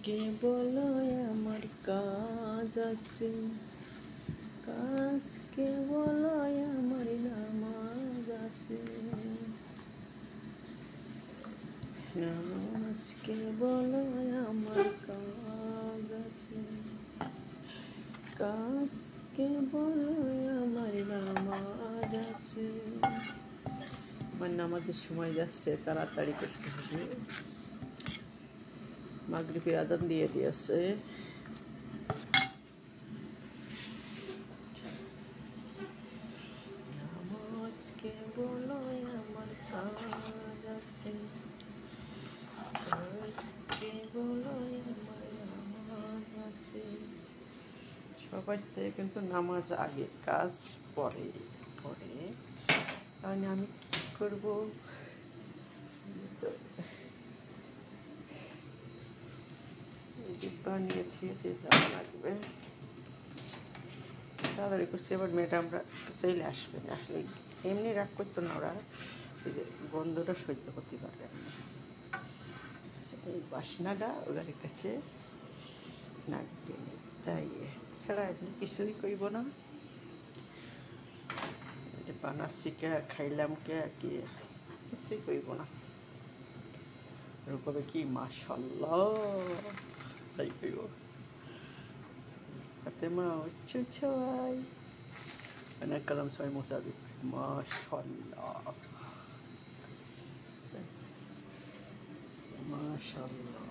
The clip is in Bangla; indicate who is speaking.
Speaker 1: কে বলো আমার কাজ আছে, কাজকে বলো আমার নামাজ আছে, নামাজকে বলো আমার কাজ আছে, কাজকে বলো আমার নামাজ আছে। আমার নামাজের সময় যাচ্ছে, তাড়াতাড়ি করতে হবে। মাগরিবের আজান দিয়ে দিয়েছে। নামাজকে বলো আমার কাজ আছে, কাজকে বলো আমার নামাজ আছে। সবার চেয়ে কিন্তু নামাজ আগে, কাজ পরে পরে। তাহলে আমি কী করবো? বানিয়ে থিয়েতে যাওয়া লাগবে। তাড়াতাড়ি করছি, এবার ম্যাডামরা চাইলে আসবে না, আসলে এমনি রাগ করতো না, ওরা ওই যে গন্ধটা সহ্য করতে পারবে না, এই বাসনাটা ওদের কাছে লাগবে না, তাই ছাড়া এমনি কিছুই করব না। এটা বানাচ্ছি কে, খাইলাম কে, কি কিছুই করব না। রূপবে কি মাশাআল্লাহ তাই কইব। Fatima, cuy. Ana kalam saya musabi. Mashallah. Mashallah.